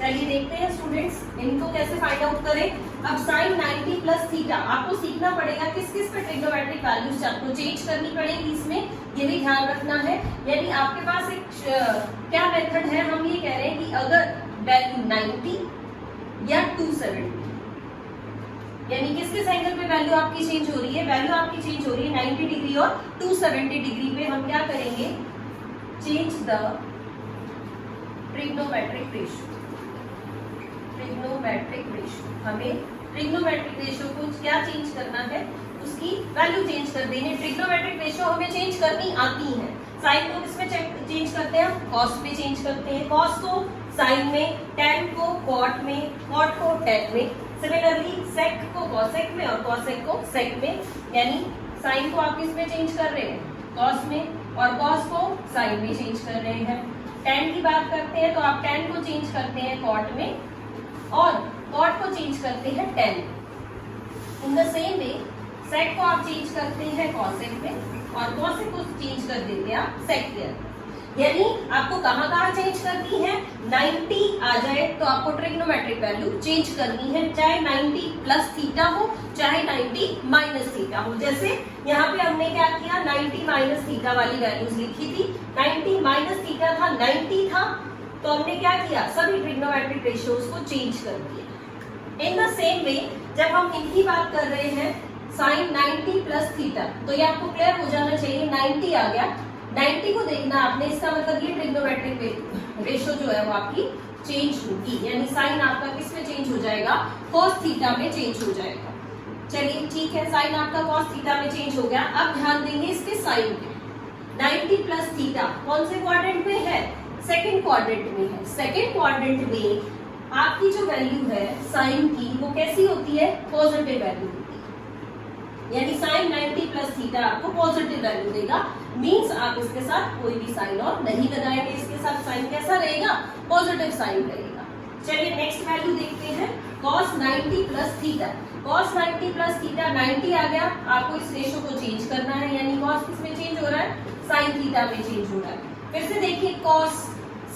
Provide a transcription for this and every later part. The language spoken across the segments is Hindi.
चलिए देखते हैं स्टूडेंट्स इनको कैसे फाइंड आउट करें। अब sin 90 प्लस थीटा आपको सीखना पड़ेगा किस किस पे ट्रिग्नोमेट्रिक वैल्यूज आपको चेंज करनी पड़ेगी, इसमें ये भी ध्यान रखना है। यानी आपके पास एक क्या मेथड है, हम ये कह रहे हैं कि अगर वैल्यू 90 या 270, यानी किस किस एंगल पे वैल्यू आपकी चेंज हो रही है, वैल्यू आपकी चेंज हो रही है 90 डिग्री और 270 डिग्री पे, हम क्या करेंगे, change the trigonometric ratio. Trigonometric ratio, हमें ट्रिग्नोमेट्रिक रेशियो को क्या चेंज करना है, उसकी वैल्यू चेंज कर देनी। ट्रिग्नोमेट्रिक रेशियो हमें चेंज करनी आती है। साइन को किसमें चेंज करते हैं, कॉस में चेंज करते हैं, कॉस को साइन में, टैन को कॉट में, कॉट को टैन में, सिमिलरली सेक को कॉसेक में और कॉसेक को सेक में। यानी साइन को आप किसमें चेंज कर रहे हैं, कॉस में, और कॉस को साइन में चेंज कर रहे हैं। टैन की बात करते हैं तो आप टैन को चेंज करते हैं कॉट में और कॉट को चेंज करते हैं tan. In the same way sec को आप चेंज करते हैं कॉसेक में और कॉसेक को चेंज कर देते हैं आप सेक के अंदर। यानी आपको कहाँ कहाँ चेंज करनी है, 90 आ जाए तो आपको ट्रिग्नोमेट्रिक वैल्यू चेंज करनी है, चाहे 90 प्लस थीटा हो चाहे 90 माइनस थीटा हो। जैसे यहाँ पे हमने क्या किया, 90 माइनस थीटा वाली वैल्यूज लिखी थी, 90 माइनस थीटा था, 90 था, तो हमने क्या किया, सभी ट्रिग्नोमेट्रिक रेशियोज को चेंज कर दिया। इन द सेम वे जब हम इनकी बात कर रहे हैं साइन 90 प्लस थीटा, तो ये आपको क्लियर हो जाना चाहिए, 90 आ गया, 90 को देखना आपने, इसका मतलब ये ट्रिग्नोमेट्रिक रेशियो जो है वो आपकी चेंज होगी, यानी साइन आपका किस में चेंज हो जाएगा, cos थीटा में चेंज हो जाएगा। चलिए ठीक है, साइन आपका cos थीटा में चेंज हो गया। अब ध्यान देंगे इसके साइन पे, 90 प्लस थीटा कौन से क्वाड्रेंट में है, सेकंड क्वाड्रेंट में है। सेकंड क्वाड्रेंट में आपकी जो वैल्यू है साइन की वो कैसी होती है, पॉजिटिव वैल्यू होती है, यानी साइन 90 प्लस थीटा आपको पॉजिटिव वैल्यू देगा। मींस आप इसके साथ कोई भी साइन और नहीं लगाएंगे, इसके साथ साइन कैसा रहेगा, पॉजिटिव साइन रहेगा। चलिए नेक्स्ट वैल्यू देखते हैं, cos 90 plus theta. cos 90 plus theta 90 आ गया, आपको इस रेशियो को चेंज करना है, यानी cos किसमें चेंज हो रहा है, साइन थीटा में चेंज हो रहा है। फिर से देखिए cos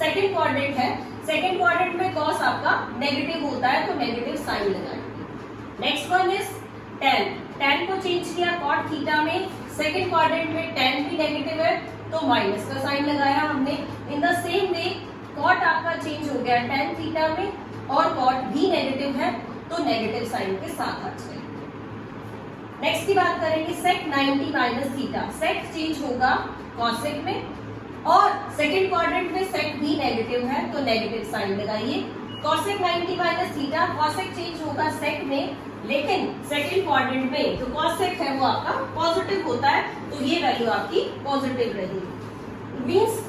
सेकंड क्वाड्रेंट है, सेकंड क्वाड्रेंट में cos आपका नेगेटिव होता है तो नेगेटिव साइन लगाएंगे। Next one is tan, tan को चेंज किया cot थीटा में, सेकंड क्वाड्रेंट में tan भी नेगेटिव है तो माइनस का साइन लगाया हमने। इन द सेम वे cot आपका चेंज हो गया tan थीटा में और cot भी नेगेटिव है तो नेगेटिव साइन के साथ आ जाएगा। नेक्स्ट की बात करेंगे sec 90 minus theta, sec change होगा cosec में और सेकंड क्वाड्रेंट में sec भी नेगेटिव है तो नेगेटिव साइन लगाइए। cosec 90 minus theta, cosec change होगा sec में, लेकिन सेकंड क्वाड्रेंट में जो cosec है वो आपका पॉजिटिव होता है तो ये वैल्यू आपकी पॉजिटिव रहेगी। मींस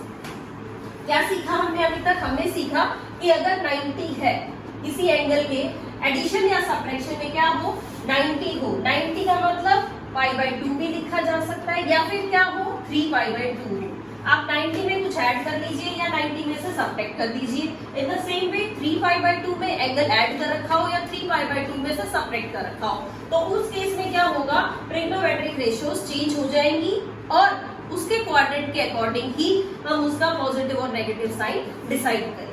क्या सीखा हमने अभी तक, हमने सीखा कि अगर 90 है किसी एंगल पे, एडिशन या सब्ट्रैक्शन में क्या हो, 90 हो, 90 का मतलब π/2 भी लिखा जा सकता है या फिर क्या हो, 3π/2 हो। आप 90 में कुछ ऐड कर लीजिए या 90 में से सब्ट्रैक्ट कर दीजिए। इन द सेम वे 3π/2 में एंगल ऐड कर रखा हो या 3π/2 में से सब्ट्रैक्ट कर रखा हो, तो उस केस में क्या होगा, ट्रिग्नोमेट्रिक रेशियोज चेंज हो जाएंगी और उसके क्वाड्रेंट के अकॉर्डिंग ही हम उसका पॉजिटिव और नेगेटिव साइन डिसाइड करेंगे।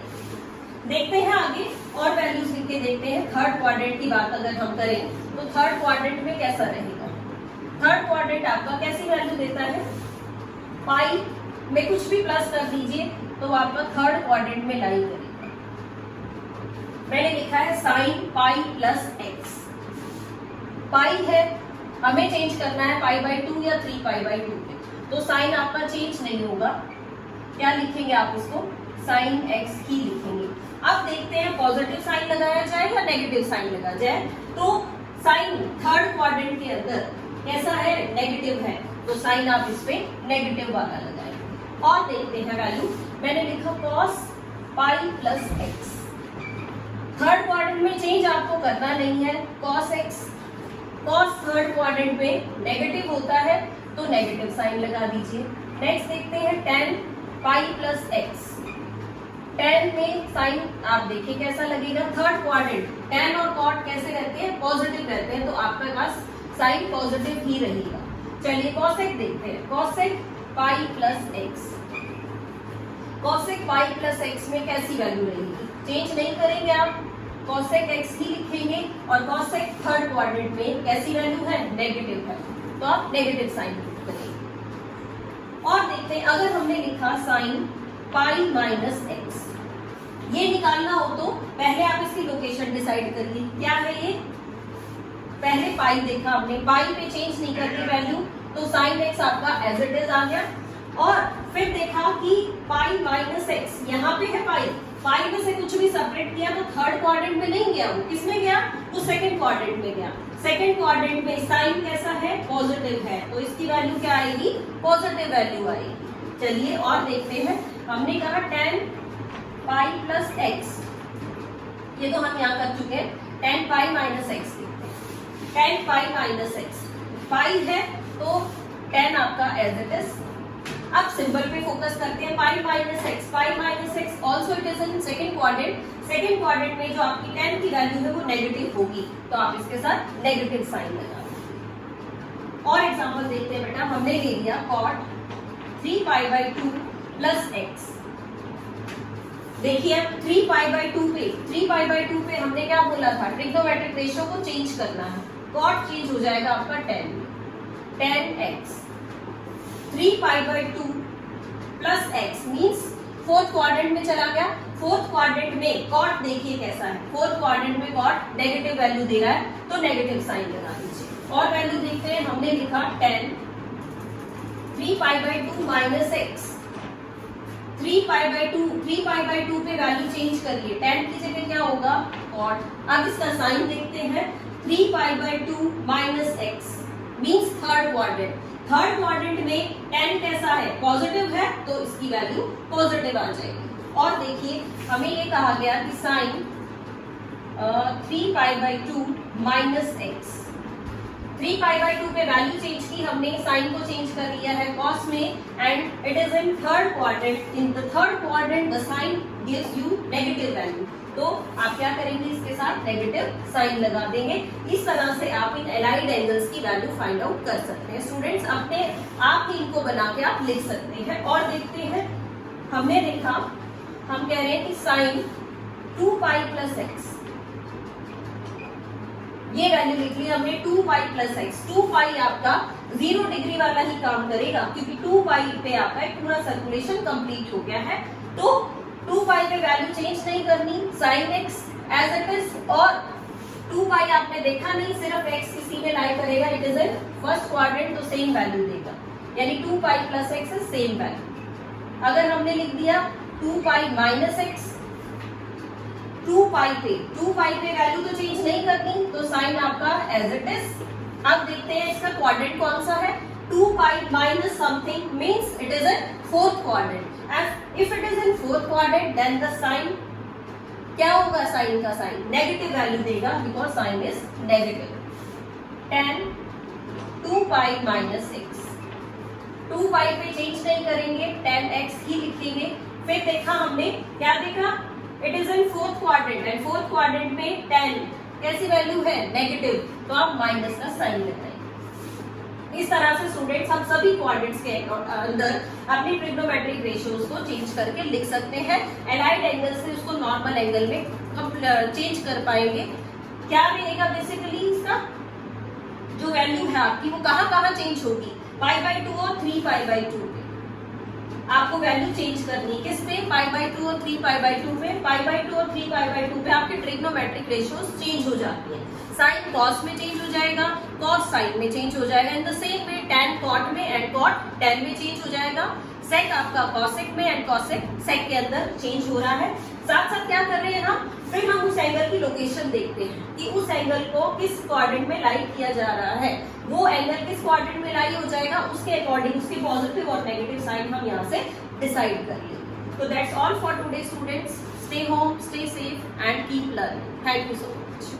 देखते हैं आगे और वैल्यूज लिख के देखते हैं। थर्ड क्वाड्रेंट की बात अगर हम करें तो थर्ड क्वाड्रेंट में कैसा रहेगा, थर्ड क्वाड्रेंट आपका कैसी वैल्यू देता है, पाई में कुछ भी प्लस कर दीजिए तो आपका थर्ड क्वाड्रेंट में लाई करेगा। मैंने लिखा है साइन पाई प्लस एक्स, पाई है हमें चेंज करना है π/2 या 3π/2 पे, तो साइन आपका चेंज नहीं होगा, क्या लिखेंगे आप इसको, साइन एक्स ही लिखेंगे। अब देखते हैं पॉजिटिव साइन लगाया जाए या नेगेटिव साइन लगाया जाए। तो साइन थर्ड क्वाड्रेंट के अंदर कैसा है, नेगेटिव है, तो साइन आप इस पे नेगेटिव वाला लगाएंगे। और देखते हैं वैल्यू, मैंने लिखा cos pi plus x, third quadrant में चेंज आपको करना नहीं है, cos x, cos third quadrant में नेगेटिव होता है तो नेगेटिव साइन लगा दीजिए। नेक्स्ट देखते हैं tan pi plus x, tan में साइन आप देखिए कैसा लगेगा, थर्ड क्वाड्रेंट tan और cot कैसे रहते हैं, पॉजिटिव रहते हैं, तो आपके पास साइन पॉजिटिव ही रहेगा। चलिए cosec देखते हैं, cosec pi plus x, cosec pi plus x में कैसी वैल्यू रहेगी, चेंज नहीं करेंगे आप, cosec x ही लिखेंगे और cosec थर्ड क्वाड्रेंट में कैसी वैल्यू है, नेगेटिव है, तो आप नेगेटिव साइन करेंगे। और देखते हैं अगर हमने लिखा साइन पाई माइनस एक्स, ये निकालना हो तो पहले आप इसकी लोकेशन डिसाइड करिए, क्या है ये, पहले पाई देखा हमने, पाई पे चेंज नहीं करनी वैल्यू, तो साइन एक्स आपका एज इट इज आ गया। और फिर देखा कि पाई माइनस एक्स, यहाँ पे है पाई, पाई में से कुछ भी सेपरेट किया तो थर्ड क्वाड्रेंट में नहीं गया, वो किस में गया, वो सेकंड क्वाड्रेंट में गया। सेकंड क्वाड्रेंट में साइन कैसा है, पॉजिटिव है, तो इसकी वैल्यू क्या आएगी, पॉजिटिव वैल्यू आएगी। चलिए और देखते हैं, हमने कहा tan पाई प्लस एक्स, ये तो हम यहाँ कर चुके हैं, tan पाई माइनस एक्स लिखते हैं, tan पाई माइनस एक्स, पाई है तो tan आपका एज इट इज। अब सिंबल पे फोकस करते हैं, pi minus x, pi minus x also it is in second quadrant, second quadrant में जो आपकी tan की वैल्यू है वो नेगेटिव होगी, तो आप इसके साथ नेगेटिव साइन लगा दें। और एग्जांपल देखते हैं बेटा, हमने ले लिया cot 3π/2 प्लस एक्स। देखिए 3π/2 पे, 3π/2 पे हमने क्या बोला था, ट्रिग्नोमेट्रिक रेशियो को चेंज करना है, cot चेंज हो जाएगा आपका tan x, 3π/2 plus x means fourth quadrant में चला गया। फोर्थ क्वाड्रेंट में cot देखिए कैसा है, फोर्थ क्वाड्रेंट में cot नेगेटिव वैल्यू दे रहा है, तो नेगेटिव साइन लगा दीजिए। और वैल्यू देखते हैं, हमने लिखा tan 3π/2 माइनस एक्स, 3π/2 पे वैल्यू चेंज करिए, tan की जगह क्या होगा, cot। अब इसका साइन देखते हैं, 3π/2 minus x means third quadrant, third quadrant में tan कैसा है, पॉजिटिव है, तो इसकी वैल्यू पॉजिटिव आ जाएगी। और देखिए हमें ये कहा गया कि साइन 3π/2 माइनस एक्स, 3π/2 पे वैल्यू चेंज की हमने, साइन को चेंज कर लिया है cos में, and it is in third quadrant, in the third quadrant the sine gives you negative value, तो आप क्या करेंगे, इसके साथ नेगेटिव साइन लगा देंगे। इस तरह से आप इन एलाइड एंगल्स की वैल्यू फाइंड आउट कर सकते हैं। स्टूडेंट्स अपने आप ही इनको बना के आप लिख सकते हैं। और देखते हैं, हमने देखा, हम कह रहे हैं कि साइन 2π प्लस एक्स, ये वैल्यू लिख ली हमने 2π प्लस एक्स, 2π आपका 0 डिग्री वाला ही काम करेगा, क्योंकि 2π पे आपका पूरा सर्कुलेशन कंप्लीट हो गया है, तो 2π पे वैल्यू चेंज नहीं करनी, sin x as it is. और 2π आपने देखा नहीं, सिर्फ x इसी में लाई करेगा, it is in first quadrant, तो सेम वैल्यू देगा, यानी 2π plus x is same value. अगर हमने लिख दिया 2π माइनस एक्स, 2π पे वैल्यू तो चेंज नहीं करनी, तो साइन आपका एज इट इज। अब देखते हैं इसका क्वाड्रेंट कौन सा है, 2π minus something means it is in fourth quadrant, and if it is in fourth quadrant then the sign क्या होगा, साइन का साइन नेगेटिव वैल्यू देगा, because sine is negative. tan 2π minus x, 2π पे चेंज नहीं करेंगे, tan x ही लिखेंगे। फिर देखा हमने, क्या देखा, it is in fourth quadrant, and fourth quadrant में tan कैसी वैल्यू है, नेगेटिव, तो आप माइनस का साइन लगाएंगे। इस तरह से स्टूडेंट्स हम सभी क्वाड्रेंट्स के अंदर अपनी ट्रिग्नोमेट्रिक रेशियोज को चेंज करके लिख सकते हैं। एलाइड एंगल से उसको नॉर्मल एंगल में हम चेंज कर पाएंगे। क्या रहेगा बेसिकली इसका जो वैल्यू है आपकी, वो कहाँ चेंज होगी, π/2 और 3π/2 पे आपको वैल्यू चेंज करनी, किस पे, π/2 और 3π/2 पे। π/2 और 3π/2 पे आपके ट्रिग्नोमेट्रिक रेशियोज चेंज हो जाती हैं, साइन कॉस में चेंज हो जाएगा, कॉस साइन में चेंज हो जाएगा, in the same way tan cot में एंड कॉट tan में चेंज हो जाएगा, सेक आपका कॉसेक में एंड कॉसेक सेक के अंदर चेंज हो रहा है। साथ साथ क्या कर रहे हैं हम, फिर हम उस एंगल की लोकेशन देखते हैं कि उस एंगल को किस क्वाड्रेंट में लाई किया जा रहा है, वो एंगल किस क्वाड्रेंट में लाई हो जाएगा, उसके अकॉर्डिंग उसके पॉजिटिव और नेगेटिव साइन हम यहाँ से डिसाइड कर लेंगे। तो that's all for today students, stay home, stay safe and keep learning. Thank you so much.